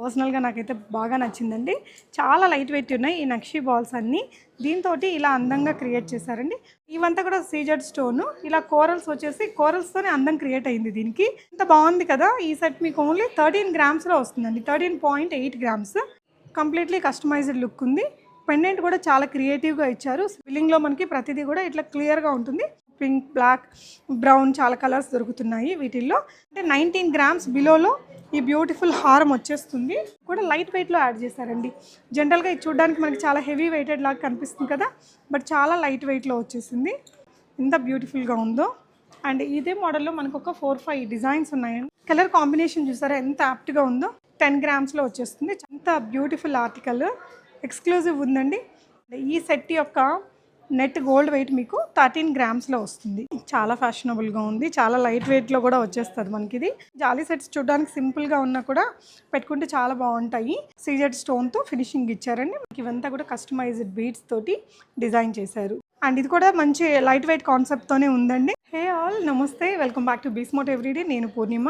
పర్సనల్గా నాకైతే బాగా నచ్చిందండి. చాలా లైట్ వెయిట్ ఉన్నాయి ఈ నక్షి బాల్స్ అన్నీ. దీంతో ఇలా అందంగా క్రియేట్ చేశారండి. ఇవంతా కూడా సీజెడ్ స్టోను. ఇలా కోరల్స్ వచ్చేసి కోరల్స్తోనే అందం క్రియేట్ అయింది దీనికి. ఇంత బాగుంది కదా. ఈ సెట్ మీకు ఓన్లీ 13 గ్రామ్స్లో వస్తుందండి. 13.8 గ్రామ్స్. కంప్లీట్లీ కస్టమైజ్డ్ లుక్ ఉంది. పెండెంట్ కూడా చాలా క్రియేటివ్గా ఇచ్చారు. స్విల్లింగ్లో మనకి ప్రతిదీ కూడా ఇట్లా క్లియర్గా ఉంటుంది. పింక్, బ్లాక్, బ్రౌన్ చాలా కలర్స్ దొరుకుతున్నాయి వీటిల్లో. అంటే 19 గ్రామ్స్ బిలోలో ఈ బ్యూటిఫుల్ హారం వచ్చేస్తుంది. కూడా లైట్ వెయిట్లో యాడ్ చేశారండి. జనరల్గా ఇది చూడడానికి మనకి చాలా హెవీ వెయిటెడ్ లాగా కనిపిస్తుంది కదా, బట్ చాలా లైట్ వెయిట్లో వచ్చేసింది. ఎంత బ్యూటిఫుల్గా ఉందో. అండ్ ఇదే మోడల్లో మనకు ఒక 4-5 డిజైన్స్ ఉన్నాయండి. కలర్ కాంబినేషన్ చూసారా ఎంత యాప్ట్గా ఉందో. 10 గ్రామ్స్లో వచ్చేస్తుంది. ఎంత బ్యూటిఫుల్ ఆర్టికల్, ఎక్స్క్లూజివ్ ఉందండి. ఈ సెట్ యొక్క నెట్ గోల్డ్ వెయిట్ మీకు 13 గ్రామ్స్లో వస్తుంది. చాలా ఫ్యాషనబుల్గా ఉంది. చాలా లైట్ వెయిట్లో కూడా వచ్చేస్తుంది మనకి. ఇది జాలీ సెట్స్ చూడడానికి సింపుల్గా ఉన్నా కూడా పెట్టుకుంటే చాలా బాగుంటాయి. సీజెడ్ స్టోన్తో ఫినిషింగ్ ఇచ్చారండి. ఇవంతా కూడా కస్టమైజ్డ్ బీడ్స్ తోటి డిజైన్ చేశారు. అండ్ ఇది కూడా మంచి లైట్ వెయిట్ కాన్సెప్ట్తోనే ఉందండి. హే ఆల్, నమస్తే, వెల్కమ్ బ్యాక్ టు బీస్మోట్ ఎవ్రీడే. నేను పూర్ణిమ.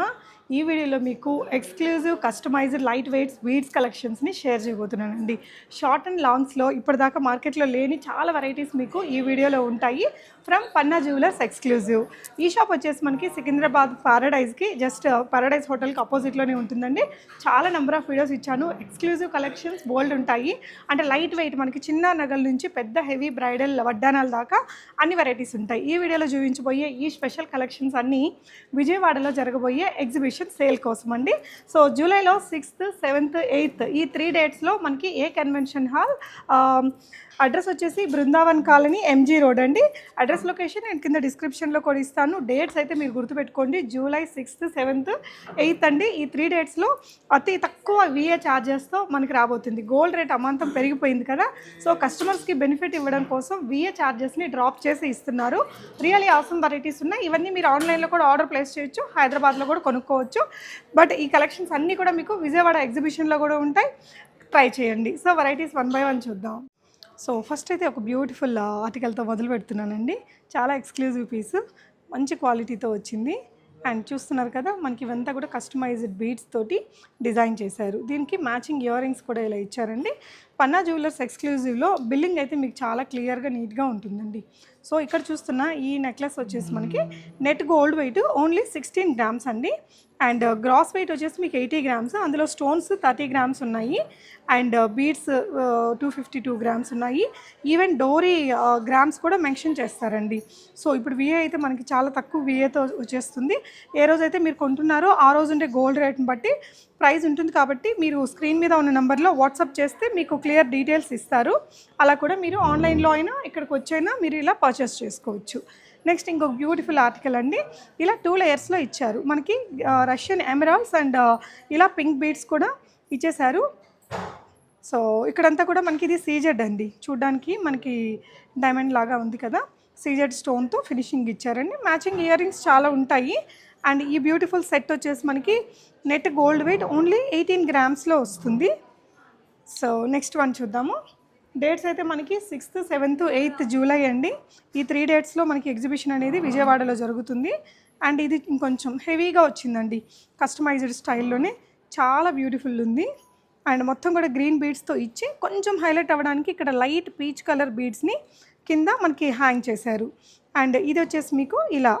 ఈ వీడియోలో మీకు exclusive customized light weights beads కలెక్షన్స్ని షేర్ చేయబోతున్నానండి. షార్ట్ అండ్ లాంగ్స్లో ఇప్పటిదాకా మార్కెట్లో లేని చాలా వెరైటీస్ మీకు ఈ వీడియోలో ఉంటాయి. From Panna jewellers exclusive. ఈ షాప్ వచ్చేసి మనకి సికింద్రాబాద్ పారడైజ్కి జస్ట్ పారడైజ్ హోటల్కి అపోజిట్లోనే ఉంటుందండి. చాలా నెంబర్ ఆఫ్ వీడియోస్ ఇచ్చాను. ఎక్స్క్లూజివ్ కలెక్షన్స్ బోల్డ్ ఉంటాయి. అంటే లైట్ వెయిట్ మనకి చిన్న నగల నుంచి పెద్ద హెవీ బ్రైడల్ వడ్డానాల దాకా అన్ని వెరైటీస్ ఉంటాయి. ఈ వీడియోలో చూపించబోయే ఈ స్పెషల్ కలెక్షన్స్ అన్నీ విజయవాడలో జరగబోయే ఎగ్జిబిషన్ సేల్ కోసం అండి. సో జూలైలో 6th, 7th, 8th ఈ 3 డేట్స్లో మనకి ఏ కన్వెన్షన్ హాల్, అడ్రస్ వచ్చేసి బృందావన్ కాలనీ, ఎంజీ రోడ్ అండి. అడ్రస్ లొకేషన్ నేను కింద డిస్క్రిప్షన్లో కూడా ఇస్తాను. డేట్స్ అయితే మీరు గుర్తుపెట్టుకోండి. జూలై 6th, 7th, 8th అండి. ఈ 3 డేట్స్లో అతి తక్కువ విఏ ఛార్జెస్తో మనకి రాబోతుంది. గోల్డ్ రేట్ అమాంతం పెరిగిపోయింది కదా, సో కస్టమర్స్కి బెనిఫిట్ ఇవ్వడం కోసం విఏ ఛార్జెస్ని డ్రాప్ చేసి ఇస్తున్నారు. రియల్లీ ఆసమ్ వెరైటీస్ ఉన్నాయి. ఇవన్నీ మీరు ఆన్లైన్లో కూడా ఆర్డర్ ప్లేస్ చేయొచ్చు, హైదరాబాద్లో కూడా కొనుక్కోవచ్చు. బట్ ఈ కలెక్షన్స్ అన్నీ కూడా మీకు విజయవాడ ఎగ్జిబిషన్లో కూడా ఉంటాయి. ట్రై చేయండి. సో వెరైటీస్ 1 by 1 చూద్దాం. సో ఫస్ట్ అయితే ఒక బ్యూటిఫుల్ ఆర్టికల్తో మొదలు పెడుతున్నానండి. చాలా ఎక్స్క్లూజివ్ పీస్, మంచి క్వాలిటీతో వచ్చింది. అండ్ చూస్తున్నారు కదా, మనకి ఇవంతా కూడా కస్టమైజ్డ్ బీడ్స్ తోటి డిజైన్ చేశారు. దీనికి మ్యాచింగ్ ఇయర్ రింగ్స్ కూడా ఇలా ఇచ్చారండి. పన్నా జ్యువెలర్స్ ఎక్స్క్లూజివ్లో బిల్లింగ్ అయితే మీకు చాలా క్లియర్గా నీట్గా ఉంటుందండి. సో ఇక్కడ చూస్తున్న ఈ నెక్లెస్ వచ్చేసి మనకి net gold weight only 16 grams అండి. అండ్ గ్రాస్ వెయిట్ వచ్చేసి మీకు 80 గ్రామ్స్. అందులో స్టోన్స్ 30 గ్రామ్స్ ఉన్నాయి. అండ్ బీడ్స్ 252 గ్రామ్స్ ఉన్నాయి. ఈవెన్ డోరీ గ్రామ్స్ కూడా మెన్షన్ చేస్తారండి. సో ఇప్పుడు విఏ అయితే మనకి చాలా తక్కువ విఏతో వచ్చేస్తుంది. ఏ రోజైతే మీరు కొంటున్నారో ఆ రోజు ఉండే గోల్డ్ రేట్ని బట్టి ప్రైస్ ఉంటుంది. కాబట్టి మీరు స్క్రీన్ మీద ఉన్న నెంబర్లో వాట్సాప్ చేస్తే మీకు క్లియర్ డీటెయిల్స్ ఇస్తారు. అలా కూడా మీరు ఆన్లైన్లో అయినా ఇక్కడికి వచ్చైనా మీరు ఇలా పర్చేస్ చేసుకోవచ్చు. నెక్స్ట్ ఇంకొక బ్యూటిఫుల్ ఆర్టికల్ అండి. ఇలా 2 లేయర్స్లో ఇచ్చారు మనకి. రష్యన్ ఎమరాల్డ్స్ అండ్ ఇలా పింక్ బీడ్స్ కూడా ఇచ్చేశారు. సో ఇక్కడంతా కూడా మనకి ఇది సీజెడ్ అండి. చూడ్డానికి మనకి డైమండ్ లాగా ఉంది కదా. సీజెడ్ స్టోన్తో ఫినిషింగ్ ఇచ్చారండి. మ్యాచింగ్ ఇయర్ రింగ్స్ చాలా ఉంటాయి. అండ్ ఈ బ్యూటిఫుల్ సెట్ వచ్చేసి మనకి నెట్ గోల్డ్ వెయిట్ ఓన్లీ 18 గ్రామ్స్లో వస్తుంది. సో నెక్స్ట్ వన్ చూద్దాము. డేట్స్ అయితే మనకి 6th, 7th, 8th జూలై అండి. ఈ 3 డేట్స్లో మనకి ఎగ్జిబిషన్ అనేది విజయవాడలో జరుగుతుంది. అండ్ ఇది ఇంకొంచెం హెవీగా వచ్చిందండి. కస్టమైజ్డ్ స్టైల్లోనే చాలా బ్యూటిఫుల్ ఉంది. అండ్ మొత్తం కూడా గ్రీన్ బీడ్స్తో ఇచ్చి కొంచెం హైలైట్ అవ్వడానికి ఇక్కడ లైట్ పీచ్ కలర్ బీడ్స్ని కింద మనకి హ్యాంగ్ చేశారు. అండ్ ఇది వచ్చేసి మీకు ఇలా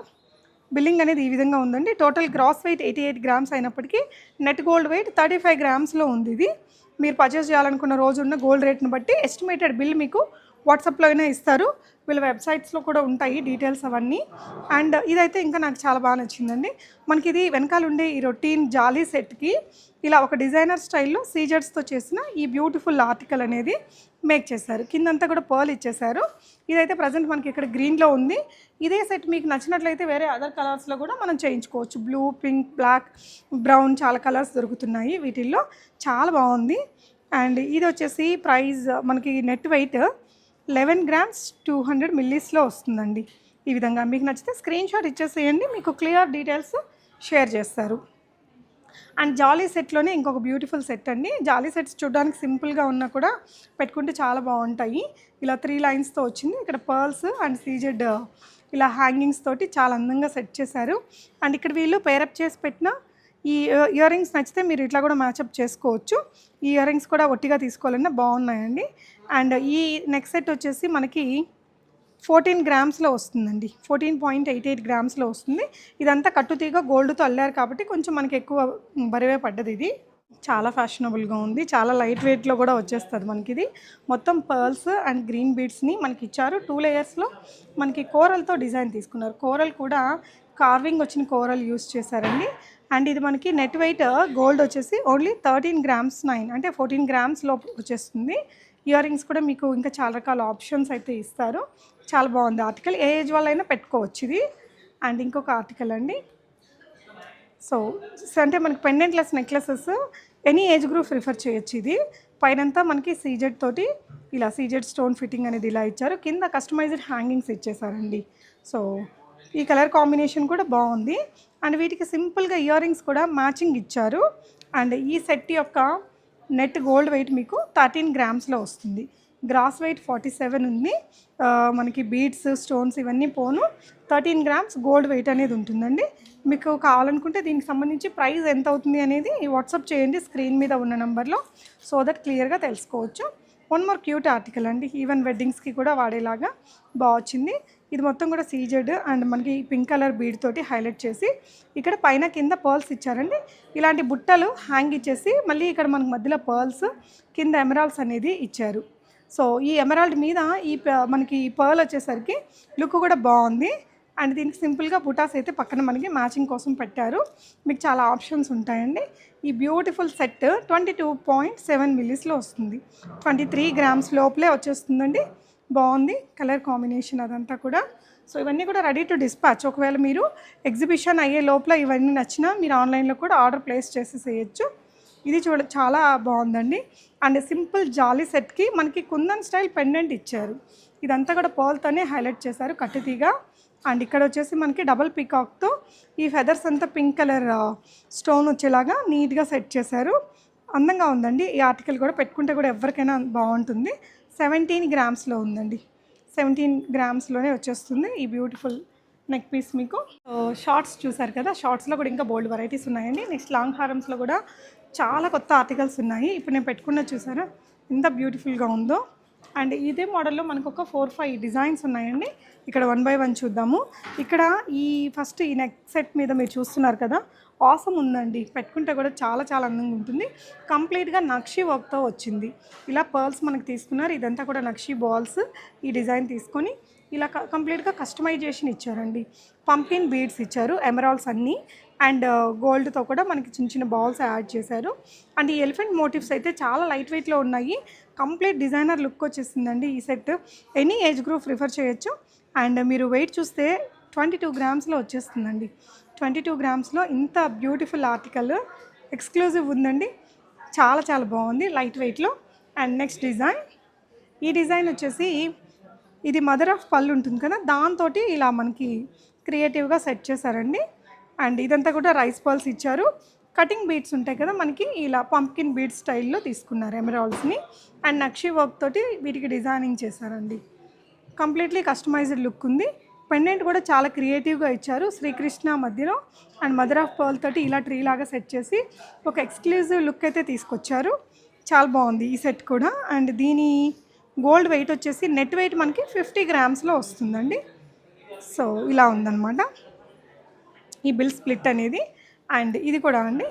బిల్లింగ్ అనేది ఈ విధంగా ఉందండి. టోటల్ గ్రాస్ వెయిట్ 88 గ్రామ్స్ అయినప్పటికీ నెట్ గోల్డ్ వెయిట్ 35 గ్రామ్స్లో ఉంది. ఇది మీరు పర్చేస్ చేయాలనుకున్న రోజు ఉన్న గోల్డ్ రేట్ని బట్టి ఎస్టిమేటెడ్ బిల్ మీకు వాట్సాప్లో అయినా ఇస్తారు. వీళ్ళ వెబ్సైట్స్లో కూడా ఉంటాయి డీటెయిల్స్ అవన్నీ. అండ్ ఇదైతే ఇంకా నాకు చాలా బాగా నచ్చిందండి. మనకి ఇది వెనకాల ఉండే ఈ రొటీన్ జాలీ సెట్కి ఇలా ఒక డిజైనర్ స్టైల్లో సీజర్స్తో చేసిన ఈ బ్యూటిఫుల్ ఆర్టికల్ అనేది మేక్ చేశారు. కిందంతా కూడా పర్ల్ ఇచ్చేశారు. ఇదైతే ప్రజెంట్ మనకి ఇక్కడ గ్రీన్లో ఉంది. ఇదే సెట్ మీకు నచ్చినట్లయితే వేరే అదర్ కలర్స్లో కూడా మనం చేయించుకోవచ్చు. బ్లూ, పింక్, బ్లాక్, బ్రౌన్ చాలా కలర్స్ దొరుకుతున్నాయి వీటిల్లో. చాలా బాగుంది. అండ్ ఇది వచ్చేసి ప్రైస్ మనకి నెట్ వెయిట్ 11 గ్రామ్స్ 200 మిల్లీస్లో వస్తుందండి. ఈ విధంగా మీకు నచ్చితే స్క్రీన్ షాట్ ఇచ్చేసేయండి, మీకు క్లియర్ డీటెయిల్స్ షేర్ చేస్తారు. అండ్ జాలీ సెట్లోనే ఇంకొక బ్యూటిఫుల్ సెట్ అండి. జాలీ సెట్స్ చూడడానికి సింపుల్గా ఉన్నా కూడా పెట్టుకుంటే చాలా బాగుంటాయి. ఇలా 3 లైన్స్తో వచ్చింది. ఇక్కడ పర్ల్స్ అండ్ సీజెడ్ ఇలా హ్యాంగింగ్స్ తోటి చాలా అందంగా సెట్ చేశారు. అండ్ ఇక్కడ వీళ్ళు పేరప్ చేసి పెట్టిన ఈ ఇయర్ రింగ్స్ నచ్చితే మీరు ఇట్లా కూడా మ్యాచప్ చేసుకోవచ్చు. ఈ ఇయర్ రింగ్స్ కూడా ఒట్టిగా తీసుకోవాలన్నా బాగున్నాయండి. అండ్ ఈ నెక్ సెట్ వచ్చేసి మనకి 14 గ్రామ్స్లో వస్తుందండి. 14.88 గ్రామ్స్లో వస్తుంది. ఇదంతా కట్టుతీగ గోల్డ్తో అల్లారు కాబట్టి కొంచెం మనకి ఎక్కువ బరువే పడ్డది. ఇది చాలా ఫ్యాషనబుల్గా ఉంది. చాలా లైట్ వెయిట్లో కూడా వచ్చేస్తుంది మనకి. ఇది మొత్తం పర్ల్స్ అండ్ గ్రీన్ బీడ్స్ని మనకి ఇచ్చారు. 2 లేయర్స్లో మనకి కోరల్తో డిజైన్ తీసుకున్నారు. కోరల్ కూడా కార్వింగ్ వచ్చిన కోరల్ యూస్ చేశారండి. అండ్ ఇది మనకి నెట్ వెయిట్ గోల్డ్ వచ్చేసి ఓన్లీ 13 గ్రామ్స్ 9 అంటే 14 గ్రామ్స్ లోపు వచ్చేస్తుంది. ఇయర్ రింగ్స్ కూడా మీకు ఇంకా చాలా రకాల ఆప్షన్స్ అయితే ఇస్తారు. చాలా బాగుంది ఆర్టికల్. ఏ ఏజ్ వాళ్ళైనా పెట్టుకోవచ్చు ఇది. అండ్ ఇంకొక ఆర్టికల్ అండి. సో అంటే మనకి pendantless necklaces any age group prefer చేయొచ్చు. ఇది పైనంతా మనకి సీజెడ్ తోటి ఇలా సీజెడ్ స్టోన్ ఫిట్టింగ్ అనేది ఇలా ఇచ్చారు. కింద కస్టమైజ్డ్ హ్యాంగింగ్స్ ఇచ్చేసారండి. సో ఈ కలర్ కాంబినేషన్ కూడా బాగుంది. అండ్ వీటికి సింపుల్గా ఇయర్ రింగ్స్ కూడా మ్యాచింగ్ ఇచ్చారు. అండ్ ఈ సెట్ యొక్క నెట్ గోల్డ్ వెయిట్ మీకు 13 గ్రామ్స్లో వస్తుంది. గ్రాస్ వెయిట్ 47 ఉంది. మనకి బీడ్స్ స్టోన్స్ ఇవన్నీ పోను 13 గ్రామ్స్ గోల్డ్ వెయిట్ అనేది ఉంటుందండి. మీకు కావాలనుకుంటే దీనికి సంబంధించి ప్రైస్ ఎంత అవుతుంది అనేది వాట్సాప్ చేయండి స్క్రీన్ మీద ఉన్న నెంబర్లో, సో దట్ క్లియర్గా తెలుసుకోవచ్చు. వన్ మోర్ క్యూట్ ఆర్టికల్ అండి. ఈవెన్ వెడ్డింగ్స్కి కూడా వాడేలాగా బాగా వచ్చింది. ఇది మొత్తం కూడా సీజెడ్ అండ్ మనకి పింక్ కలర్ బీడ్ తోటి హైలైట్ చేసి ఇక్కడ పైన కింద పర్ల్స్ ఇచ్చారండి. ఇలాంటి బుట్టలు హ్యాంగ్ ఇచ్చేసి మళ్ళీ ఇక్కడ మనకు మధ్యలో పర్ల్స్ కింద ఎమరాల్డ్స్ అనేది ఇచ్చారు. సో ఈ ఎమరాల్డ్ మీద మనకి ఈ పర్ల్ వచ్చేసరికి లుక్ కూడా బాగుంది. అండ్ దీనికి సింపుల్గా బుటాస్ అయితే పక్కన మనకి మ్యాచింగ్ కోసం పెట్టారు. మీకు చాలా ఆప్షన్స్ ఉంటాయండి. ఈ బ్యూటిఫుల్ సెట్ 22.7 మిల్లీస్లో వస్తుంది. 23 గ్రామ్స్ లోపలే వచ్చేస్తుందండి. బాగుంది కలర్ కాంబినేషన్ అదంతా కూడా. సో ఇవన్నీ కూడా రెడీ టు డిస్పాచ్. ఒకవేళ మీరు ఎగ్జిబిషన్ అయ్యే లోపల ఇవన్నీ నచ్చినా మీరు ఆన్లైన్లో కూడా ఆర్డర్ ప్లేస్ చేసేసేయచ్చు. ఇది చాలా బాగుందండి. అండ్ సింపుల్ జాలీ సెట్కి మనకి కుందన్ స్టైల్ పెండెంట్ ఇచ్చారు. ఇదంతా కూడా పర్ల్తోనే హైలైట్ చేశారు కట్టుతీగా. అండ్ ఇక్కడ వచ్చేసి మనకి డబల్ పీకాక్తో ఈ ఫెదర్స్ అంతా పింక్ కలర్ స్టోన్ వచ్చేలాగా నీట్గా సెట్ చేశారు. అందంగా ఉందండి. ఈ ఆర్టికల్ కూడా పెట్టుకుంటే కూడా ఎవరికైనా బాగుంటుంది. 17 గ్రామ్స్లో ఉందండి. 17 గ్రామ్స్లోనే వచ్చేస్తుంది ఈ బ్యూటిఫుల్ నెక్ పీస్ మీకు. షార్ట్స్ చూసారు కదా, షార్ట్స్లో కూడా ఇంకా బోల్డ్ వెరైటీస్ ఉన్నాయండి. నెక్స్ట్ లాంగ్ హారమ్స్లో కూడా చాలా కొత్త ఆర్టికల్స్ ఉన్నాయి. ఇప్పుడు నేను పెట్టుకున్నది చూసారా ఎంత బ్యూటిఫుల్గా ఉందో. అండ్ ఇదే మోడల్లో మనకు ఒక 4-5 డిజైన్స్ ఉన్నాయండి. ఇక్కడ 1 by 1 చూద్దాము. ఇక్కడ ఈ ఫస్ట్ ఈ నెక్ సెట్ మీద మీరు చూస్తున్నారు కదా, ఆసమ్ ఉందండి. పెట్టుకుంటే కూడా చాలా చాలా అందంగా ఉంటుంది. కంప్లీట్గా నక్షి వర్క్తో వచ్చింది. ఇలా పర్ల్స్ మనకు తీసుకున్నారు. ఇదంతా కూడా నక్షి బాల్స్ ఈ డిజైన్ తీసుకొని ఇలా కంప్లీట్గా కస్టమైజేషన్ ఇచ్చారండి. పంపిన్ బీడ్స్ ఇచ్చారు, ఎమరాల్డ్స్ అన్నీ. అండ్ గోల్డ్తో కూడా మనకి చిన్న చిన్న బాల్స్ యాడ్ చేశారు. అండ్ ఈ ఎలిఫెంట్ మోటివ్స్ అయితే చాలా లైట్ వెయిట్లో ఉన్నాయి. కంప్లీట్ డిజైనర్ లుక్ వచ్చేసిందండి ఈ set. Any age group prefer చేయొచ్చు. అండ్ మీరు వెయిట్ చూస్తే 22 గ్రామ్స్లో వచ్చేస్తుందండి. 22 గ్రామ్స్లో ఇంత బ్యూటిఫుల్ ఆర్టికల్ ఎక్స్క్లూజివ్ ఉందండి. చాలా చాలా బాగుంది లైట్ వెయిట్లో. అండ్ నెక్స్ట్ డిజైన్, ఈ డిజైన్ వచ్చేసి ఇది మదర్ ఆఫ్ పళ్ళు ఉంటుంది కదా, దాంతో ఇలా మనకి క్రియేటివ్గా సెట్ చేశారండి. అండ్ ఇదంతా కూడా రైస్ పర్ల్స్ ఇచ్చారు. కటింగ్ బీడ్స్ ఉంటాయి కదా మనకి, ఇలా పంప్కిన్ బీడ్స్ స్టైల్లో తీసుకున్నారు ఎమరాల్డ్స్ని. అండ్ నక్షి వర్క్ తోటి వీటికి డిజైనింగ్ చేశారండి. కంప్లీట్లీ కస్టమైజ్డ్ లుక్ ఉంది. పెండెంట్ కూడా చాలా క్రియేటివ్గా ఇచ్చారు. శ్రీకృష్ణ మధ్యలో అండ్ మదర్ ఆఫ్ పర్ల్ తోటి ఇలా ట్రీ లాగా సెట్ చేసి ఒక ఎక్స్క్లూజివ్ లుక్ అయితే తీసుకొచ్చారు. చాలా బాగుంది ఈ సెట్ కూడా. అండ్ దీని గోల్డ్ వెయిట్ వచ్చేసి నెట్ వెయిట్ మనకి 50 గ్రామ్స్లో వస్తుందండి. సో ఇలా ఉందన్నమాట ఈ బిల్ స్ప్లిట్ అనేది. అండ్ ఇది కూడా అండి,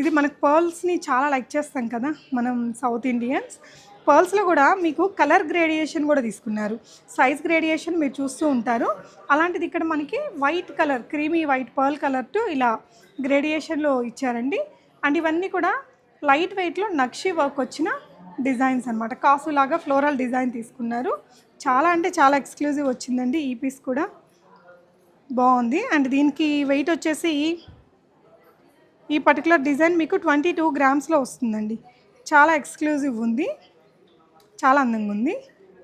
ఇది మనకు పర్ల్స్ని చాలా లైక్ చేస్తాం కదా మనం సౌత్ ఇండియన్స్. పర్ల్స్లో కూడా మీకు కలర్ గ్రేడియేషన్ కూడా తీసుకున్నారు. సైజ్ గ్రేడియేషన్ మీరు చూస్తూ ఉంటారు. అలాంటిది ఇక్కడ మనకి white colour, creamy white pearl colour to ఇలా గ్రేడియేషన్లో ఇచ్చారండి. అండ్ ఇవన్నీ కూడా లైట్ వెయిట్లో నక్షి వర్క్ వచ్చిన డిజైన్స్ అనమాట. కాసులాగా ఫ్లోరల్ డిజైన్ తీసుకున్నారు. చాలా అంటే చాలా ఎక్స్క్లూజివ్ వచ్చిందండి ఈ పీస్ కూడా. బాగుంది. అండ్ దీనికి వెయిట్ వచ్చేసి ఈ పర్టికులర్ డిజైన్ మీకు 22 గ్రామ్స్లో వస్తుందండి. చాలా ఎక్స్క్లూజివ్ ఉంది, చాలా అందంగా ఉంది.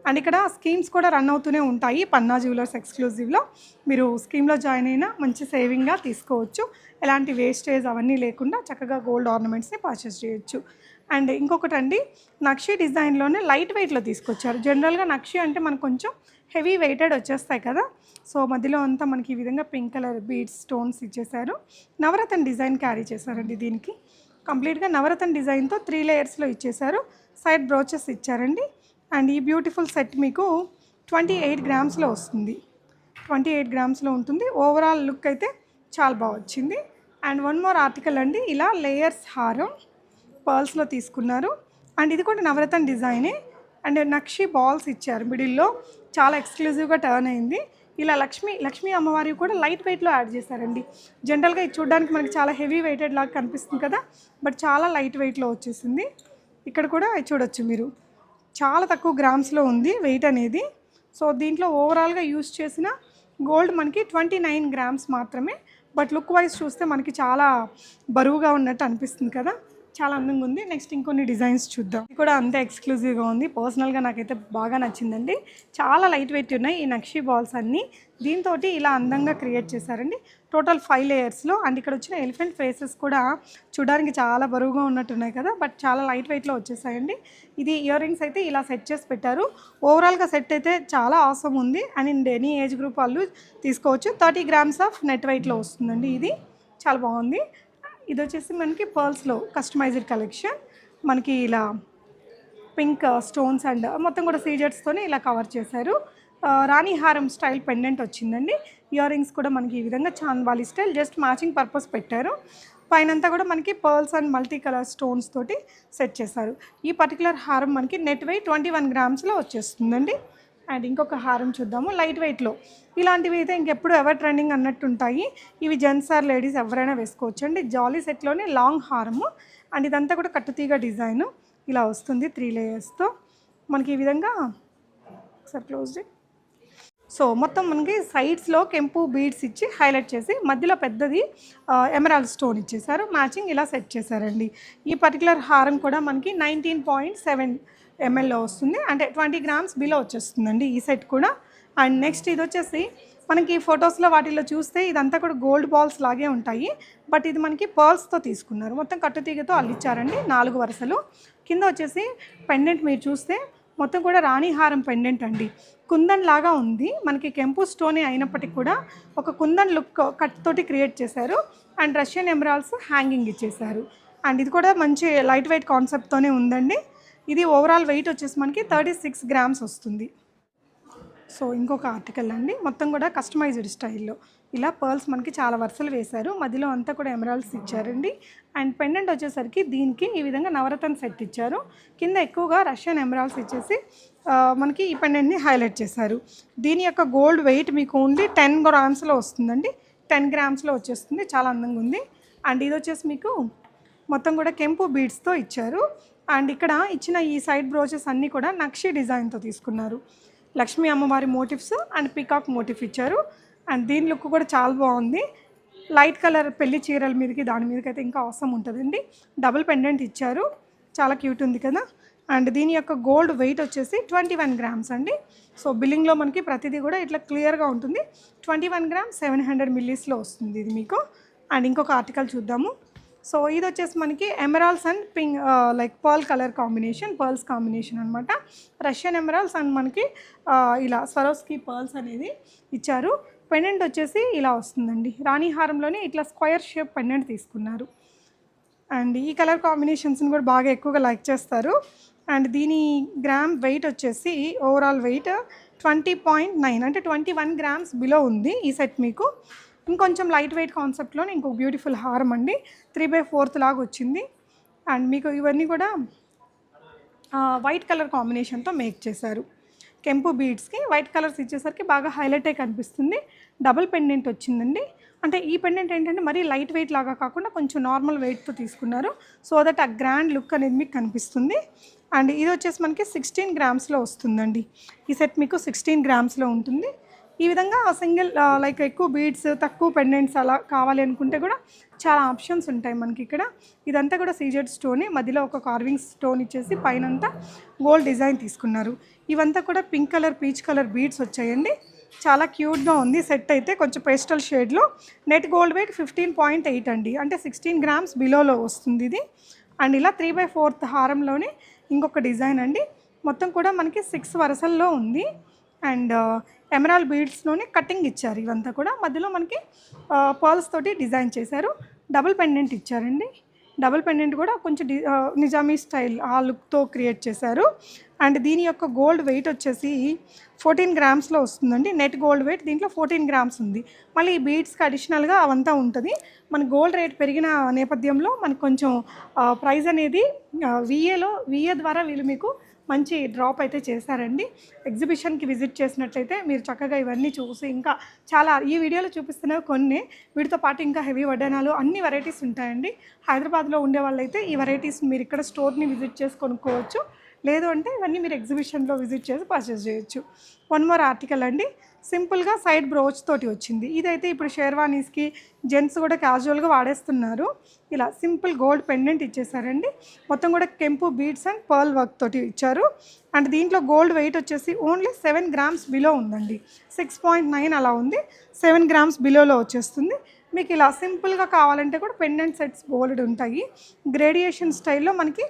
అండ్ ఇక్కడ స్కీమ్స్ కూడా రన్ అవుతూనే ఉంటాయి. పన్నా జ్యువెలర్స్ ఎక్స్క్లూజివ్లో మీరు స్కీమ్లో జాయిన్ అయినా మంచి సేవింగ్గా తీసుకోవచ్చు. ఎలాంటి వేస్టేజ్ అవన్నీ లేకుండా చక్కగా గోల్డ్ ఆర్నమెంట్స్ని పర్చేస్ చేయొచ్చు. అండ్ ఇంకొకటి అండి, నక్షి డిజైన్లోనే లైట్ వెయిట్లో తీసుకొచ్చారు. జనరల్గా నక్షి అంటే మనకు కొంచెం హెవీ వెయిటెడ్ వచ్చేస్తాయి కదా. సో మధ్యలో అంతా మనకి ఈ విధంగా పింక్ కలర్ బీడ్స్ స్టోన్స్ ఇచ్చేసారు. నవరత్న డిజైన్ క్యారీ చేశారండి. దీనికి కంప్లీట్గా నవరత్న డిజైన్తో 3 లేయర్స్లో ఇచ్చేసారు. సైడ్ బ్రోచెస్ ఇచ్చారండి. అండ్ ఈ బ్యూటిఫుల్ సెట్ మీకు 28 గ్రామ్స్లో వస్తుంది. 28 గ్రామ్స్లో ఉంటుంది. ఓవరాల్ లుక్ అయితే చాలా బాగా వచ్చింది. అండ్ వన్ మోర్ ఆర్టికల్ అండి, ఇలా లేయర్స్ హారం పర్ల్స్లో తీసుకున్నారు. అండ్ ఇది కూడా నవరత్న డిజైనే. అండ్ నక్షి బాల్స్ ఇచ్చారు మిడిల్లో, చాలా ఎక్స్క్లూజివ్గా టర్న్ అయింది. ఇలా లక్ష్మీ అమ్మవారి కూడా లైట్ వెయిట్లో యాడ్ చేశారండి. జనరల్గా ఇది చూడడానికి మనకి చాలా హెవీ వెయిటెడ్ లాగా కనిపిస్తుంది కదా, బట్ చాలా లైట్ వెయిట్లో వచ్చేసింది. ఇక్కడ కూడా చూడొచ్చు మీరు, చాలా తక్కువ గ్రామ్స్లో ఉంది వెయిట్ అనేది. సో దీంట్లో ఓవరాల్గా యూస్ చేసిన గోల్డ్ మనకి 29 గ్రామ్స్ మాత్రమే. బట్ లుక్ వైజ్ చూస్తే మనకి చాలా బరువుగా ఉన్నట్టు అనిపిస్తుంది కదా, చాలా అందంగా ఉంది. నెక్స్ట్ ఇంకొన్ని డిజైన్స్ చూద్దాం. ఇది కూడా అంతే ఎక్స్క్లూజివ్గా ఉంది. పర్సనల్గా నాకైతే బాగా నచ్చిందండి. చాలా లైట్ వెయిట్ ఉన్నాయి ఈ నక్షి బాల్స్ అన్నీ. దీంతో ఇలా అందంగా క్రియేట్ చేశారండి. టోటల్ 5 లేయర్స్లో. అండ్ ఇక్కడ వచ్చిన ఎలిఫెంట్ ఫేసెస్ కూడా చూడడానికి చాలా బరువుగా ఉన్నట్టున్నాయి కదా, బట్ చాలా లైట్ వెయిట్లో వచ్చేసాయండి. ఇది ఇయర్ రింగ్స్ అయితే ఇలా సెట్ చేసి పెట్టారు. ఓవరాల్గా సెట్ అయితే చాలా అవసరం ఉంది. అండ్ ఎనీ ఏజ్ గ్రూప్ వాళ్ళు తీసుకోవచ్చు. 30 గ్రామ్స్ ఆఫ్ నెట్ వెయిట్లో వస్తుందండి. ఇది చాలా బాగుంది. ఇది వచ్చేసి మనకి పర్ల్స్లో కస్టమైజ్డ్ కలెక్షన్. మనకి ఇలా పింక్ స్టోన్స్ అండ్ మొత్తం కూడా సీజెట్స్తోనే ఇలా కవర్ చేశారు. రాణి హారం స్టైల్ పెండెంట్ వచ్చిందండి. ఇయర్ రింగ్స్ కూడా మనకి ఈ విధంగా chandbali style just matching purpose పెట్టారు. పైనంతా కూడా మనకి pearls and multi colour stones తోటి సెట్ చేశారు. ఈ పర్టికులర్ హారం మనకి నెట్ వెయిట్ 21 గ్రామ్స్లో వచ్చేస్తుందండి. అండ్ ఇంకొక హారం చూద్దాము లైట్ వెయిట్లో. ఇలాంటివి అయితే ఇంకెప్పుడు ఎవర్ ట్రెండింగ్ అన్నట్టు ఉంటాయి. ఇవి జెంట్స్ ఆర్ లేడీస్ ఎవరైనా వేసుకోవచ్చు అండి. జాలీ సెట్లోనే లాంగ్ హారము. అండ్ ఇదంతా కూడా కట్టుతీగ డిజైను ఇలా వస్తుంది 3 లేయర్స్తో మనకి ఈ విధంగా. ఒకసారి క్లోజ్ చేయి. సో మొత్తం మనకి సైడ్స్లో కెంపు బీడ్స్ ఇచ్చి హైలైట్ చేసి మధ్యలో పెద్దది ఎమరాల్డ్ స్టోన్ ఇచ్చేసారు. మ్యాచింగ్ ఇలా సెట్ చేశారండి. ఈ పర్టికులర్ హారం కూడా మనకి 19.7 mlలో వస్తుంది. అంటే 20 గ్రామ్స్ బిలో వచ్చేస్తుందండి ఈ సెట్ కూడా. అండ్ నెక్స్ట్ ఇది వచ్చేసి మనకి ఫొటోస్లో వాటిల్లో చూస్తే ఇదంతా కూడా గోల్డ్ బాల్స్ లాగే ఉంటాయి. బట్ ఇది మనకి పర్ల్స్తో తీసుకున్నారు. మొత్తం కట్టుతీగతో అల్లిచ్చారండి 4 వరుసలు. కింద వచ్చేసి పెండెంట్ మీరు చూస్తే మొత్తం కూడా రాణిహారం పెండెంట్ అండి. కుందన్ లాగా ఉంది. మనకి కెంపు స్టోనే అయినప్పటికీ కూడా ఒక కుందన్ లుక్ కట్ తోటి క్రియేట్ చేశారు. అండ్ రష్యన్ ఎమరాల్డ్స్ హ్యాంగింగ్ ఇచ్చేసారు. అండ్ ఇది కూడా మంచి లైట్ వెయిట్ కాన్సెప్ట్తోనే ఉందండి. ఇది ఓవరాల్ వెయిట్ వచ్చేసి మనకి 36 గ్రామ్స్ వస్తుంది. సో ఇంకొక ఆర్టికల్ అండి, మొత్తం కూడా కస్టమైజ్డ్ స్టైల్లో ఇలా పర్ల్స్ మనకి చాలా వరుసలు వేశారు. మధ్యలో అంతా కూడా ఎమరాల్డ్స్ ఇచ్చారండి. అండ్ పెండెంట్ వచ్చేసరికి దీనికి ఈ విధంగా నవరత్న సెట్ ఇచ్చారు. కింద ఎక్కువగా రష్యన్ ఎమరాల్డ్స్ ఇచ్చేసి మనకి ఈ పెండెంట్ని హైలైట్ చేశారు. దీని యొక్క గోల్డ్ వెయిట్ మీకు ఓన్లీ 10 గ్రామ్స్లో వస్తుందండి. 10 గ్రామ్స్లో వచ్చేస్తుంది. చాలా అందంగా ఉంది. అండ్ ఇది వచ్చేసి మీకు మొత్తం కూడా కెంపు బీడ్స్తో ఇచ్చారు. అండ్ ఇక్కడ ఇచ్చిన ఈ సైడ్ బ్రోచెస్ అన్నీ కూడా నక్షి డిజైన్తో తీసుకున్నారు. లక్ష్మీ అమ్మవారి మోటివ్స్ అండ్ పీకాక్ మోటివ్ ఇచ్చారు. అండ్ దీని లుక్ కూడా చాలా బాగుంది. లైట్ కలర్ పెళ్లి చీరల మీదకి దాని మీదకి అయితే ఇంకా అవసరం ఉంటుందండి. డబుల్ పెండెంట్ ఇచ్చారు. చాలా క్యూట్ ఉంది కదా. అండ్ దీని యొక్క గోల్డ్ వెయిట్ వచ్చేసి 21 గ్రామ్స్ అండి. సో బిల్లింగ్లో మనకి ప్రతిదీ కూడా ఇట్లా క్లియర్గా ఉంటుంది. 21 గ్రామ్స్ 700 మిల్లీస్లో వస్తుంది ఇది మీకు. అండ్ ఇంకొక ఆర్టికల్ చూద్దాము. సో ఇది వచ్చేసి మనకి emeralds and pink like pearl colour combination, pearls combination అనమాట. రష్యన్ ఎమరాల్డ్స్ అండ్ మనకి ఇలా స్వరోస్కీ పర్ల్స్ అనేది ఇచ్చారు. పెండెంట్ వచ్చేసి ఇలా వస్తుందండి. రాణి హారంలోనే ఇట్లా స్క్వేర్ షేప్ పెండెంట్ తీసుకున్నారు. అండ్ ఈ కలర్ కాంబినేషన్స్ని కూడా బాగా ఎక్కువగా లైక్ చేస్తారు. అండ్ దీని గ్రామ్ వెయిట్ వచ్చేసి ఓవరాల్ వెయిట్ 20.9 అంటే 21 గ్రామ్స్ బిలో ఉంది ఈ సెట్ మీకు. ఇంకొంచెం లైట్ వెయిట్ కాన్సెప్ట్లోనే ఇంకొక బ్యూటిఫుల్ హారం అండి. 3/4 లాగా వచ్చింది. అండ్ మీకు ఇవన్నీ కూడా వైట్ కలర్ కాంబినేషన్తో మేక్ చేశారు. కెంపు బీడ్స్కి వైట్ కలర్స్ ఇచ్చేసరికి బాగా హైలైట్ అయి కనిపిస్తుంది. డబుల్ పెండెంట్ వచ్చిందండి. అంటే ఈ పెండెంట్ ఏంటంటే మరీ లైట్ వెయిట్ లాగా కాకుండా కొంచెం నార్మల్ వెయిట్తో తీసుకున్నారు. సో దట్ ఆ గ్రాండ్ లుక్ అనేది మీకు కనిపిస్తుంది. అండ్ ఇది వచ్చేసి మనకి 16 గ్రామ్స్లో వస్తుందండి. ఈ సెట్ మీకు 16 గ్రామ్స్లో ఉంటుంది. ఈ విధంగా సింగిల్ లైక్ ఎక్కువ బీడ్స్ తక్కువ పెండెంట్స్ అలా కావాలి అనుకుంటే కూడా చాలా ఆప్షన్స్ ఉంటాయి మనకి ఇక్కడ. ఇదంతా కూడా సీజెడ్ స్టోన్, మధ్యలో ఒక కార్వింగ్ స్టోన్ ఇచ్చేసి పైనంతా గోల్డ్ డిజైన్ తీసుకున్నారు. ఇవంతా కూడా pink colour peach colour beads వచ్చాయండి. చాలా క్యూట్గా ఉంది సెట్ అయితే, కొంచెం పేస్టల్ షేడ్లో. నెట్ గోల్డ్ వెయిట్ 15.8 అండి. అంటే 16 గ్రామ్స్ బిలోలో వస్తుంది ఇది. అండ్ ఇలా 3/4 హారంలోనే ఇంకొక డిజైన్ అండి. మొత్తం కూడా మనకి 6 వరుసల్లో ఉంది. అండ్ ఎమరాల్డ్ బీడ్స్లోనే కటింగ్ ఇచ్చారు. ఇవంతా కూడా మధ్యలో మనకి పర్ల్స్ తోటి డిజైన్ చేశారు. డబుల్ పెండెంట్ ఇచ్చారండి. డబుల్ పెండెంట్ కూడా కొంచెం నిజామీ స్టైల్ ఆ లుక్తో క్రియేట్ చేశారు. అండ్ దీని యొక్క గోల్డ్ వెయిట్ వచ్చేసి 14 గ్రామ్స్లో వస్తుందండి. నెట్ గోల్డ్ వెయిట్ దీంట్లో 14 గ్రామ్స్ ఉంది. మళ్ళీ ఈ బీడ్స్కి అడిషనల్గా అవంతా ఉంటుంది. మన గోల్డ్ రేట్ పెరిగిన నేపథ్యంలో మనకు కొంచెం ప్రైస్ అనేది విఏ ద్వారా వీళ్ళు మీకు మంచి డ్రాప్ అయితే చేశారండి. ఎగ్జిబిషన్కి విజిట్ చేసినట్లయితే మీరు చక్కగా ఇవన్నీ చూసి ఇంకా చాలా ఈ వీడియోలో చూపిస్తున్నవి కొన్ని, వీటితో పాటు ఇంకా హెవీ వడ్డానాలు అన్ని వెరైటీస్ ఉంటాయండి. హైదరాబాద్లో ఉండే వాళ్ళైతే ఈ వెరైటీస్ మీరు ఇక్కడ స్టోర్ని విజిట్ చేసి కొనుక్కోవచ్చు. లేదు అంటే ఇవన్నీ మీరు ఎగ్జిబిషన్లో విజిట్ చేసి పర్చేస్ చేయొచ్చు. వన్ మోర్ ఆర్టికల్ అండి, సింపుల్గా సైడ్ బ్రోచ్ తోటి వచ్చింది. ఇదైతే ఇప్పుడు షేర్వానీస్కి జెంట్స్ కూడా క్యాజువల్గా వాడేస్తున్నారు. ఇలా సింపుల్ గోల్డ్ పెండెంట్ ఇచ్చేసారండి. మొత్తం కూడా కెంపు బీడ్స్ అండ్ పర్ల్ వర్క్ తోటి ఇచ్చారు. అండ్ దీంట్లో గోల్డ్ వెయిట్ వచ్చేసి ఓన్లీ 7 గ్రామ్స్ బిలో ఉందండి. 6.9 అలా ఉంది. 7 గ్రామ్స్ బిలోలో వచ్చేస్తుంది. మీకు ఇలా సింపుల్గా కావాలంటే కూడా పెండెంట్ సెట్స్ బోల్డ్ ఉంటాయి. గ్రేడియేషన్ స్టైల్లో మనకి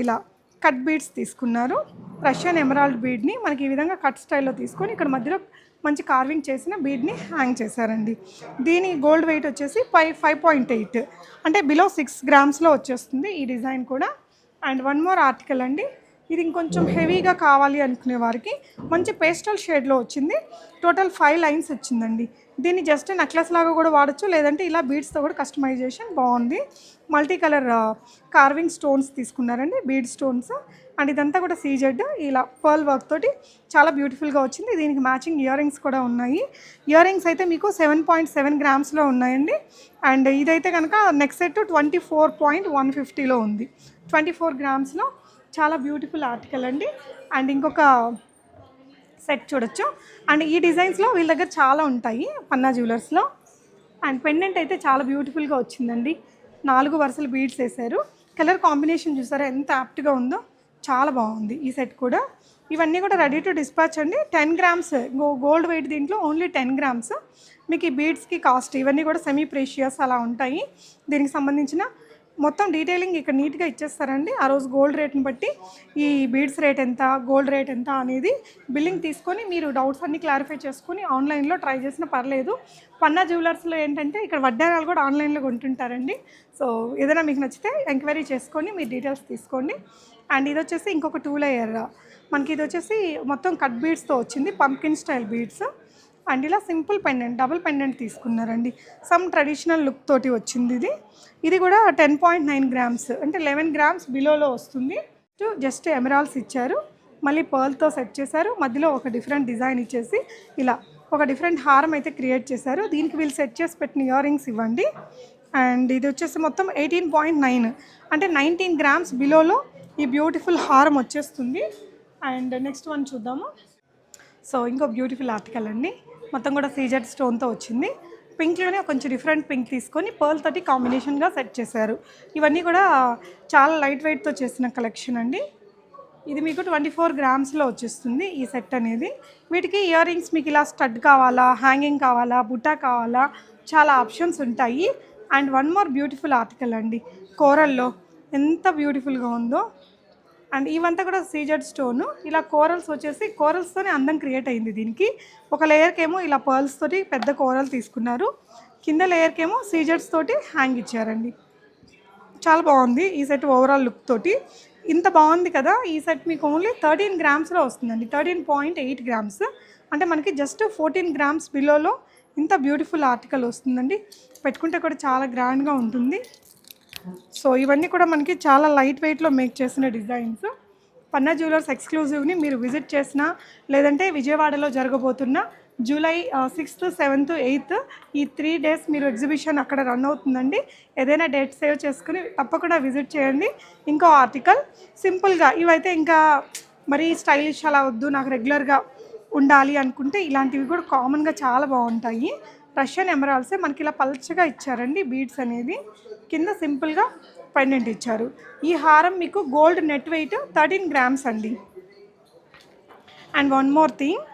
ఇలా కట్ బీడ్స్ తీసుకున్నారు. రష్యన్ ఎమరాల్డ్ బీడ్ని మనకి ఈ విధంగా కట్ స్టైల్లో తీసుకొని ఇక్కడ మధ్యలో మంచి కార్వింగ్ చేసిన బీడ్ని హ్యాంగ్ చేశారండి. దీని గోల్డ్ వెయిట్ వచ్చేసి 5.8 అంటే బిలో 6 గ్రామ్స్లో వచ్చేస్తుంది ఈ డిజైన్ కూడా. అండ్ వన్ మోర్ ఆర్టికల్ అండి, ఇది ఇంకొంచెం హెవీగా కావాలి అనుకునే వారికి మంచి పేస్టల్ షేడ్లో వచ్చింది. టోటల్ 5 లైన్స్ వచ్చిందండి. దీన్ని జస్ట్ నెక్లెస్ లాగా కూడా వాడచ్చు, లేదంటే ఇలా బీడ్స్తో కూడా కస్టమైజేషన్ బాగుంది. మల్టీ కలర్ కార్వింగ్ స్టోన్స్ తీసుకున్నారండి, బీడ్ స్టోన్స్. అండ్ ఇదంతా కూడా సీజెడ్ ఇలా పర్ల్ వర్క్ తోటి చాలా బ్యూటిఫుల్గా వచ్చింది. దీనికి మ్యాచింగ్ ఇయర్ రింగ్స్ కూడా ఉన్నాయి. ఇయర్ రింగ్స్ అయితే మీకు 7.7 గ్రామ్స్లో ఉన్నాయండి. అండ్ ఇదైతే కనుక నెక్స్ట్ సెట్ 24.150లో ఉంది. 24 గ్రామ్స్లో చాలా బ్యూటిఫుల్ ఆర్టికల్ అండి. అండ్ ఇంకొక సెట్ చూడొచ్చు. అండ్ ఈ డిజైన్స్లో వీళ్ళ దగ్గర చాలా ఉంటాయి పన్నా జ్యువెలర్స్లో. అండ్ పెండెంట్ అయితే చాలా బ్యూటిఫుల్గా వచ్చిందండి. 4 వరుసలు బీడ్స్ వేశారు. కలర్ కాంబినేషన్ చూసారా ఎంత యాప్ట్గా ఉందో, చాలా బాగుంది ఈ సెట్ కూడా. ఇవన్నీ కూడా రెడీ టు డిస్పాచ్ అండి. 10 గ్రామ్స్ గోల్డ్ వెయిట్ దీంట్లో ఓన్లీ 10 గ్రామ్స్. మీకు ఈ బీడ్స్కి కాస్ట్ ఇవన్నీ కూడా సెమీ ప్రేషియస్ అలా ఉంటాయి. దీనికి సంబంధించిన మొత్తం డీటెయిలింగ్ ఇక్కడ నీట్గా ఇచ్చేస్తారండి. ఆ రోజు గోల్డ్ రేట్ని బట్టి ఈ బీడ్స్ రేట్ ఎంత, గోల్డ్ రేట్ ఎంత అనేది బిల్లింగ్ తీసుకొని మీరు డౌట్స్ అన్నీ క్లారిఫై చేసుకొని ఆన్లైన్లో ట్రై చేసినా పర్లేదు. పన్నా జ్యువెలర్స్లో ఏంటంటే ఇక్కడ వడ్డానాలు కూడా ఆన్లైన్లో కొంటుంటారండి. సో ఏదైనా మీకు నచ్చితే ఎంక్వైరీ చేసుకొని మీ డీటెయిల్స్ తీసుకోండి. అండ్ ఇది వచ్చేసి ఇంకొక 2 లేయర్ మనకి, ఇది వచ్చేసి మొత్తం కట్ బీడ్స్తో వచ్చింది, పంకిన్ స్టైల్ బీడ్స్. అండ్ ఇలా సింపుల్ పెండెంట్, డబుల్ పెండెంట్ తీసుకున్నారండి. సమ్ ట్రెడిషనల్ లుక్ తోటి వచ్చింది ఇది. ఇది కూడా 10.9 గ్రామ్స్ అంటే 11 గ్రామ్స్ బిలోలో వస్తుంది. జస్ట్ ఎమరాల్డ్స్ ఇచ్చారు, మళ్ళీ పర్ల్తో సెట్ చేశారు. మధ్యలో ఒక డిఫరెంట్ డిజైన్ ఇచ్చేసి ఇలా ఒక డిఫరెంట్ హారం అయితే క్రియేట్ చేశారు. దీనికి వీళ్ళు సెట్ చేసి పెట్టిన ఇయర్ రింగ్స్ ఇవ్వండి. అండ్ ఇది వచ్చేసి మొత్తం 18.9 అంటే 19 గ్రామ్స్ బిలోలో ఈ బ్యూటిఫుల్ హారం వచ్చేస్తుంది. అండ్ నెక్స్ట్ వన్ చూద్దాము. సో ఇంకో బ్యూటిఫుల్ ఆర్టికల్ అండి, మొత్తం కూడా సీజెడ్ స్టోన్తో వచ్చింది. పింక్లోనే కొంచెం డిఫరెంట్ పింక్ తీసుకొని పర్ల్ తోటి కాంబినేషన్గా సెట్ చేశారు. ఇవన్నీ కూడా చాలా లైట్ వెయిట్తో చేసిన కలెక్షన్ అండి. ఇది మీకు 24 గ్రామ్స్లో వచ్చేస్తుంది ఈ సెట్ అనేది. వీటికి ఇయర్ రింగ్స్ మీకు ఇలా స్టడ్ కావాలా, హ్యాంగింగ్ కావాలా, బుట్టా కావాలా, చాలా ఆప్షన్స్ ఉంటాయి. And one more beautiful article అండి, కోరల్లో ఎంత బ్యూటిఫుల్గా ఉందో. అండ్ ఇవంతా కూడా సీజెడ్ స్టోను. ఇలా కోరల్స్ వచ్చేసి కోరల్స్తోనే అందం క్రియేట్ అయింది. దీనికి ఒక లేయర్కేమో ఇలా పర్ల్స్ తోటి పెద్ద కోరల్ తీసుకున్నారు, కింద లేయర్కేమో సీజెడ్స్ తోటి హ్యాంగ్ ఇచ్చారండి. చాలా బాగుంది ఈ సెట్ ఓవరాల్ లుక్ తోటి. ఇంత బాగుంది కదా ఈ సెట్ మీకు ఓన్లీ 13 గ్రామ్స్లో వస్తుందండి. 13.8 గ్రామ్స్ అంటే మనకి జస్ట్ 14 గ్రామ్స్ బిలోలో ఇంత బ్యూటిఫుల్ ఆర్టికల్ వస్తుందండి. పెట్టుకుంటే కూడా చాలా గ్రాండ్గా ఉంటుంది. సో ఇవన్నీ కూడా మనకి చాలా లైట్ వెయిట్లో మేక్ చేసిన డిజైన్స్. పన్నా జ్యువెలర్స్ ఎక్స్క్లూజివ్ని మీరు విజిట్ చేసినా, లేదంటే విజయవాడలో జరగబోతున్న జూలై 6th, 7th, 8th ఈ 3 days మీరు ఎగ్జిబిషన్ అక్కడ రన్ అవుతుందండి. ఏదైనా డేట్ సేవ్ చేసుకుని తప్పకుండా విజిట్ చేయండి. ఇంకో ఆర్టికల్ సింపుల్గా ఇవైతే ఇంకా మరీ స్టైలిష్ అలా వద్దు, నాకు రెగ్యులర్గా ఉండాలి అనుకుంటే ఇలాంటివి కూడా కామన్గా చాలా బాగుంటాయి. రష్యన్ ఎమరాల్డ్సే మనకి ఇలా పల్చగా ఇచ్చారండి బీడ్స్ అనేది. కింద సింపుల్గా పెండెంట్ ఇచ్చారు. ఈ హారం మీకు గోల్డ్ నెట్ వెయిట్ 13 గ్రామ్స్ అండి. అండ్ వన్ మోర్ థింగ్,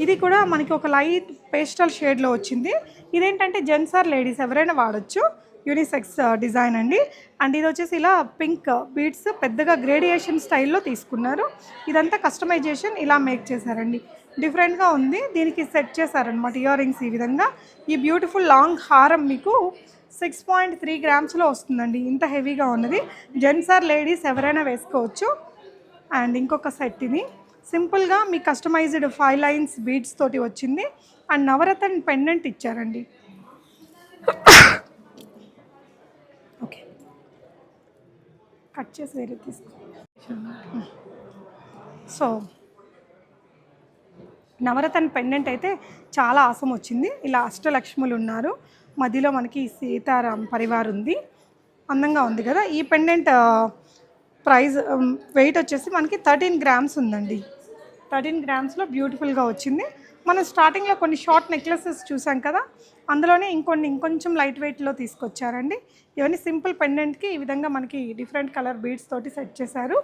ఇది కూడా మనకి ఒక లైట్ పేస్టల్ షేడ్లో వచ్చింది. ఇదేంటంటే జెంట్స్ ఆర్ లేడీస్ ఎవరైనా వాడచ్చు. యూనిసెక్స్ డిజైన్ అండి. అండ్ ఇది వచ్చేసి ఇలా పింక్ బీడ్స్ పెద్దగా గ్రేడియేషన్ స్టైల్లో తీసుకున్నారు. ఇదంతా కస్టమైజేషన్ ఇలా మేక్ చేశారండి. డిఫరెంట్గా ఉంది. దీనికి సెట్ చేశారనమాట ఇయర్ రింగ్స్ ఈ విధంగా. ఈ బ్యూటిఫుల్ లాంగ్ హారం మీకు 6.3 గ్రామ్స్లో వస్తుందండి. ఇంత హెవీగా ఉన్నది. జెంట్స్ ఆర్ లేడీస్ ఎవరైనా వేసుకోవచ్చు. అండ్ ఇంకొక సెట్ ఇది సింపుల్గా మీ కస్టమైజ్డ్ 5 లైన్స్ బీడ్స్ తోటి వచ్చింది. అండ్ నవరత్న పెండెంట్ ఇచ్చారండి. ఓకే, కట్ చేసి వేరే తీసుకో. సో నవరత్న పెండెంట్ అయితే చాలా ఆసం వచ్చింది. ఇలా అష్టలక్ష్ములు ఉన్నారు, మధ్యలో మనకి సీతారాం పరివార్ ఉంది. అందంగా ఉంది కదా. ఈ పెండెంట్ ప్రైస్ వెయిట్ వచ్చేసి మనకి 13 గ్రామ్స్ ఉందండి. 13 గ్రామ్స్లో బ్యూటిఫుల్గా వచ్చింది. మనం స్టార్టింగ్లో కొన్ని షార్ట్ నెక్లెసెస్ చూసాం కదా, అందులోనే ఇంకొంచెం లైట్ వెయిట్లో తీసుకొచ్చారండి. ఇవన్నీ సింపుల్ పెండెంట్కి ఈ విధంగా మనకి డిఫరెంట్ కలర్ బీడ్స్ తోటి సెట్ చేశారు.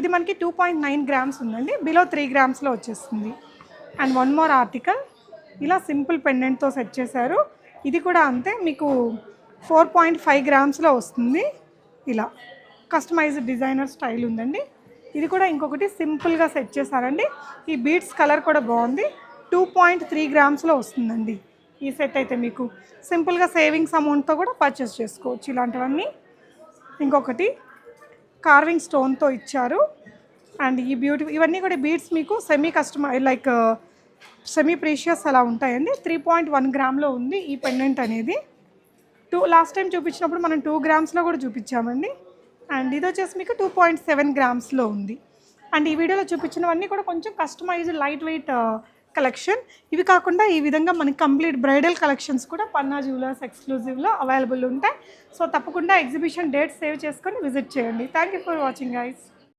ఇది మనకి 2.9 గ్రామ్స్ ఉందండి, బిలో 3 గ్రామ్స్లో వచ్చేస్తుంది. అండ్ వన్ మోర్ ఆర్టికల్ ఇలా సింపుల్ పెండెంట్తో సెట్ చేశారు. ఇది కూడా అంతే, మీకు 4.5 గ్రామ్స్లో వస్తుంది. ఇలా కస్టమైజ్డ్ డిజైనర్ స్టైల్ ఉందండి. ఇది కూడా ఇంకొకటి సింపుల్గా సెట్ చేశారండి. ఈ బీడ్స్ కలర్ కూడా బాగుంది. 2.3 గ్రామ్స్లో వస్తుందండి ఈ సెట్. అయితే మీకు సింపుల్గా సేవింగ్స్ అమౌంట్తో కూడా పర్చేస్ చేసుకోవచ్చు ఇలాంటివన్నీ. ఇంకొకటి కార్వింగ్ స్టోన్తో ఇచ్చారు. అండ్ ఈ ఇవన్నీ కూడా బీడ్స్ మీకు లైక్ సెమీ ప్రీషియస్ అలా ఉంటాయండి. 3.1 గ్రామ్లో ఉంది ఈ పెండెంట్ అనేది. లాస్ట్ టైం చూపించినప్పుడు మనం 2 గ్రామ్స్లో కూడా చూపించామండి. అండ్ ఇది వచ్చేసి మీకు 2.7 గ్రామ్స్లో ఉంది. అండ్ ఈ వీడియోలో చూపించినవన్నీ కూడా కొంచెం కస్టమైజ్డ్ లైట్ వెయిట్ కలెక్షన్. ఇవి కాకుండా ఈ విధంగా మనకి కంప్లీట్ బ్రైడల్ కలెక్షన్స్ కూడా పన్నా జ్యువెలర్స్ ఎక్స్క్లూజివ్లో అవైలబుల్ ఉంటాయి. సో తప్పకుండా ఎగ్జిబిషన్ డేట్ సేవ్ చేసుకొని విజిట్ చేయండి. Thank you for watching guys.